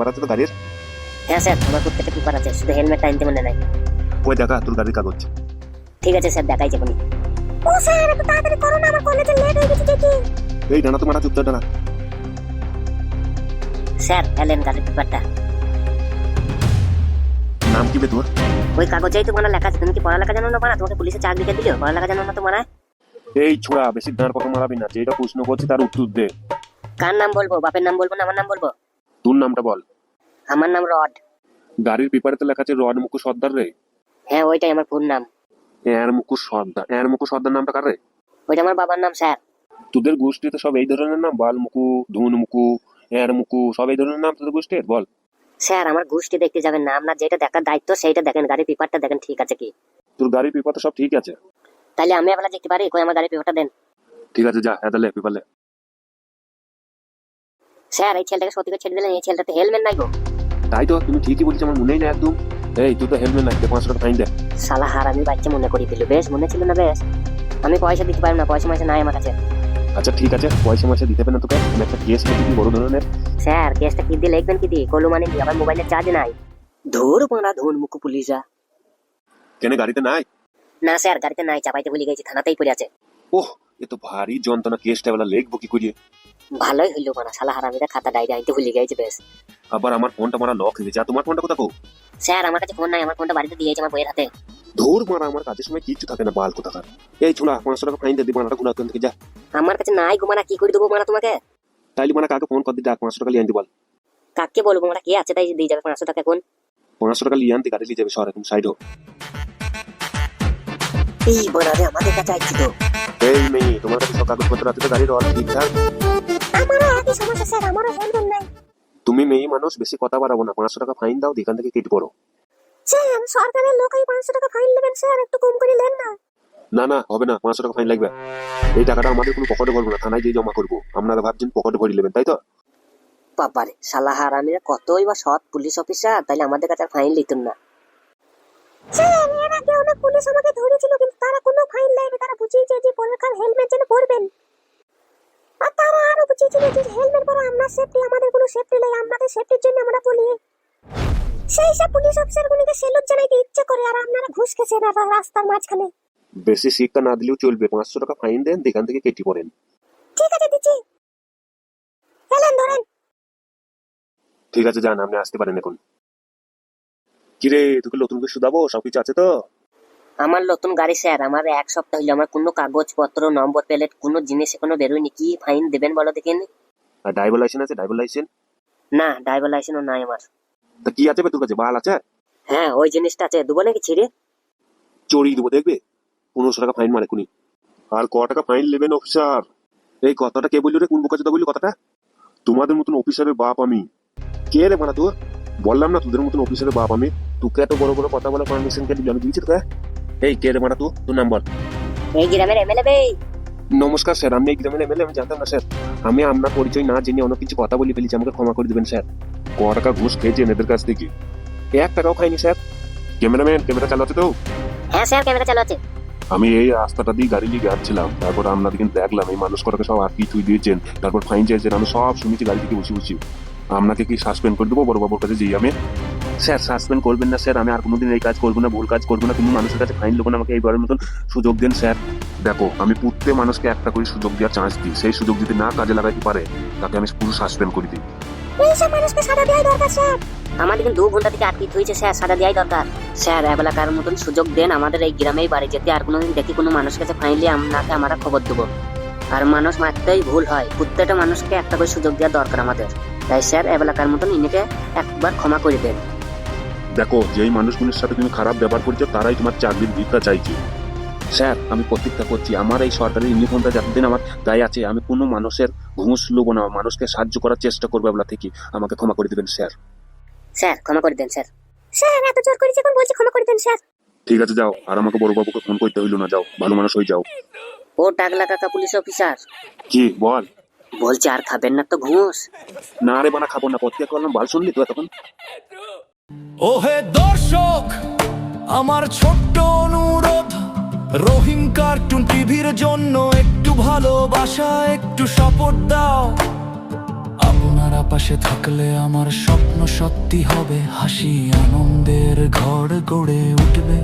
Paper আছে তো গাড়ির? হ্যাঁ স্যার, আমার প্রত্যেকটা পেপার আছে, শুধু হেলমেটটা আনতে মনে নাই। কই দেখা তোর গাড়ির কাগজ। ঠিক আছে স্যার, দেখাই যাবনি। ও স্যার, একটু তাড়াতাড়ি করো না, আমার কলেজে লেট হয়ে গেছে দেখি। এই ডানা তো মারা, চুপচাপ ডানা। স্যার এলেন গাড়ির পেপারটা। নাম কি বে তোর? ওই কাগজেই তো মানা লেখা আছে। তুমি কি পড়ালেখা জানো না মানা? তোমাকে পুলিশে চাকরি কে দিল? পড়ালেখা জানো না তো মানা? এই ছোড়া, বেশি দাঁড় পাকা মারাবি না, যেটা প্রশ্ন করছি তার উত্তর দে। কার নাম বলবো? বাপের নাম বলবো না আমার নাম বলবো? তোর নামটা বল। আমার নাম রড। গাড়ির পেপারে তো লেখা আছে রড মুকু সর্দার রে। হ্যাঁ, ওইটাই আমার পুরো নাম। এর মুকু সর্দার, এর মুকু সর্দার নামটা কার রে? ওইটা আমার বাবার নাম স্যার। তোদের গোষ্ঠীতে সব এই ধরনের নাম? বাল মুকু, ধুন মুকু, এর মুকু, সব এই ধরনের নাম তোদের গোষ্ঠীর? বল। স্যার আমার গোষ্ঠী দেখতে যাবেন না, আপনার যেটা দেখার দায়িত্ব সেইটা দেখেন, গাড়ির পেপারটা দেখেন ঠিক আছে কি। তোর গাড়ির পেপার তো সব ঠিক আছে। তাইলে আমি আপনারা দেখতে পারি? কই আমার গাড়ির পেপারটা দেন। ঠিক আছে, যা এদালে পেপার লে। স্যার এই ছেলেটাকে সত্যি করে ছেড়ে দিলেন, এই ছেলেটাতে হেলমেট নাই গো। তাই তো, তুমি ঠিকই বলছো, আমার মনেই না একদম। এই তুই তো হেলমেট নাই, 500 টাকা ফাইন দে। শালা হারামি বাচ্চা মনে করি দিল। বেশ মনে ছিল না? বেশ, আমি পয়সা দিতে পারবো না, পয়সা মাইসা নাই আমার কাছে। আচ্ছা ঠিক আছে, পয়সা ময়সা দিতে পারে না তোকে? আমি একটা কেস লিখেছি বড় ধরনের। স্যার কেসটা কি দিয়ে লিখবেন? কি দিয়ে কলু মানে? আবার মোবাইলে চার্জ নাই। ধুর মারা ধুন মুকু পুলিশা। কেন গাড়িতে নাই? না স্যার, গাড়িতে নাই, চাপাইতে ভুলে গেছি, থানাতেই পড়ে আছে। ওহ, এ তো ভারী যন্ত্রণা, কেসটা বেলা লিখবো কি করিয়ে? ভালোই হইলো মানা, শালা হারামিটা খাতা ডাইরি আনতে ভুলে গেছে। বেশ। আবার আমার ফোনটা মারা লক হয়ে গেছে। আর তোমার ফোনটা কোথাও? স্যার আমার কাছে ফোন নাই, আমার ফোনটা বাড়িতে দিয়েছে আমার বইয়ের হাতে। ধুর মারা, আমার কাজের সময় কিচ্ছু থাকে না, বাল কোথাকার। এই ছোড়া, 500 টাকা ফাইন দিয়ে দিবো, মানাটা ঘুরা থেকে যা। আমার কাছে নাই গো মানা, কি করে দেবো মানা তোমাকে? তাইলে মানে কাকে ফোন করে দিয়ে ডাক, 500 টাকা লিয়ে আনতে বল। কাকে বলবো মানা? কে আছে তাই দিয়ে যাবে 500 টাকা কোন? 500 টাকা লিয়ে আনতে গাড়ি নিয়ে যাবে, সর এখন সাইড হো। এই বনারে আমাদের কাছে আইছি তো। এই মেয়ে, তোমার কাছে সব কাগজপত্র আছে তো গাড়ির? অল ঠিকঠাক? আমারও একই সমস্যা স্যার, আমারও হেলমেট নাই। তুমি মেয়ে মানুষ, বেশি কথা বাড়াবো না, 500 টাকা ফাইন দাও, এখান থেকে কেটে পড়ো। স্যার সরকারের লোক এই 500 টাকা ফাইন নেবেন স্যার, একটু কম করে নেন না। না না, হবে না, 500 টাকা ফাইন লাগবে। এই টাকাটা আমাদের কোনো পকেটে ভরবো না, থানায় গিয়ে জমা করবো। আপনারা ভাবছেন পকেটে ভরি নেবেন, তাই তো? বাবারে শালা হারামিরা কতই বা সৎ পুলিশ অফিসার, তাইলে আমাদের কাছে ফাইন লিখতেন না। স্যার এর আগে অনেক পুলিশ আমাকে ধরেছিল, কিন্তু তারা কোনো ফাইন নেয়নি। তারা বুঝিয়েছে যে পরকার হেলমেট যেন পরবেন, আর তারা আরো বুঝিয়েছিল যে হেলমেট পরা আপনার সেফটি, আমাদের কোনো সেফটি নেই, আমাদের সেফটির জন্য আমরা বলি। সেই সব পুলিশ অফিসার গুলিকে সেলুট জানাইতে ইচ্ছে করে, আর আপনারা ঘুষ খেছেন রাস্তার মাঝখানে। বেশি শিক্ষা না দিলেও চলবে, 500 টাকা ফাইন দেন, এখান থেকে কেটে পড়েন। ঠিক আছে দিচ্ছি, হেলেন ধরেন। ঠিক আছে, যান, আপনি আসতে পারেন এখন। কিরে, তোকে নতুন করে শুধাবো? সবকিছু আছে তো? আমার নতুন গাড়ি স্যার, আমার 1 সপ্তাহ হইলো, আমার কোনো কাগজপত্র নম্বর প্লেট কোনো জিনিস এখনো বেরোয়নি। কি ফাইন দেবেন বলো দেখেন? আর ড্রাইভার লাইসেন্স আছে? Driver licence? না, ড্রাইভার লাইসেন্সও নাই আমার। তা কি আছে বে তোর কাছে? বাল আছে? হ্যাঁ ওই জিনিসটা আছে, দেবো নাকি ছিঁড়ে? চড়িয়ে দেবো, দেখবে। 1500 টাকা ফাইন মারে কুনি। আর ক টাকা ফাইন নেবেন অফিসার? এই কথাটা কে বললি রে? কোন বোকাচোদা বললি কথাটা? তোমাদের মতন অফিসারের বাপ আমি। কে রে মানা তুই? বললাম না তোদের মতন অফিসারের বাপ আমি। তোকে এত বড় বড় কথা বলা পারমিশন কে দিবি? আমি দিয়েছি তোকে? এই কে রে মানা তুই? তোর নাম বল। এই গ্রামের এমএলএ বে। নমস্কার স্যার, আমি এই গ্রামের এমএলএ, আমি জানতাম না স্যার। আমি আপনার পরিচয় না জেনে অনেক কিছু কথা বলে ফেলেছি, আমাকে ক্ষমা করে দিবেন স্যার। ক টাকা ঘুষ খেয়েছেন এদের কাছ থেকে? 1 টাকাও খাইনি স্যার। ক্যামেরাম্যান, ক্যামেরা চালাতে তো? হ্যাঁ স্যার ক্যামেরা চালু আছে। আমি এই রাস্তাটা দিয়ে গাড়ি নিয়ে যাচ্ছিলাম, তারপর আপনাদের কিন্তু দেখলাম এই মানুষ কটাকে সব আটকে থুই দিয়েছেন, তারপর ফাইন চাইছেন। আমি সব শুনেছি গাড়ি থেকে বসে বসে। আপনাকে কি সাসপেন্ড করে দেবো বড় বাবুর কাছে যেই আমি? স্যার সাসপেন্ড করবেন না স্যার, আমি আর কোনোদিন এই কাজ করবো না, ভুল কাজ করবো না, কোনো মানুষের কাছে ফাইন দেবো না। আমাকে এইবারের মতন সুযোগ দেন স্যার। দেখো, আমি প্রত্যেক মানুষকে একটা করে সুযোগ দেওয়ার চান্স দিই, সেই সুযোগ যদি না কাজে লাগাইতে পারে তাকে আমি পুরো সাসপেন্ড করে দিই। এইসব মানুষকে সাজা দেওয়াই দরকার স্যার। আমাদের কিন্তু 2 ঘন্টা থেকে আটকে হয়েছে স্যার, সাজা দেওয়াই দরকার স্যার। এবেলাকার মতন সুযোগ দেন, আমাদের এই গ্রামেই বাড়ি যেতে আর কোনোদিন দেখি কোনো মানুষের কাছে ফাইন নিয়ে আপনাকে আমরা খবর দেবো। আর মানুষ মারতেই ভুল হয়, প্রত্যেকটা মানুষকে একটা করে সুযোগ দেওয়া দরকার আমাদের। তাই স্যার এবেলাকার মতন ইনিকে একবার ক্ষমা করে দেন। দেখো, যেই মানুষগুলোর সাথে তুমি খারাপ ব্যবহার করছো তারাই তোমার চাকরির ভিক্ষা চাইছে। স্যার আমি প্রতিজ্ঞা করছি, আমার এই সরকারি ইউনিফর্মটা যতদিন আমার গায়ে আছে, আমি কোনো মানুষের ঘুষ লুবো না, মানুষকে সাহায্য করার চেষ্টা করবো এবেলা থেকে। আমাকে ক্ষমা করে দিবেন স্যার। স্যার ক্ষমা করে দেন স্যার। স্যার এত জোর করেছি এখন বলছি ক্ষমা করে দেন স্যার। ঠিক আছে, যাও, আর আমাকে বড় বাবুকে ফোন করতে হইলো না, যাও, ভালো মানুষ হয়ে যাও। ও টাকলা কাকা পুলিশ অফিসার। কি বল? বলছে আর খাবেন না তো ঘুষ? না রে বানা, খাবো না। প্রত্যেক করলাম, বাল শুনলি তো তখন? ওহে দর্শক, আমার ছোট্ট অনুরোধ, রহিম কার্টুন টিভির জন্য একটু ভালোবাসা, একটু সাপোর্ট দাও। আপনারা পাশে থাকলে আমার স্বপ্ন সত্যি হবে, হাসি আনন্দের ঘর গড়ে উঠবে।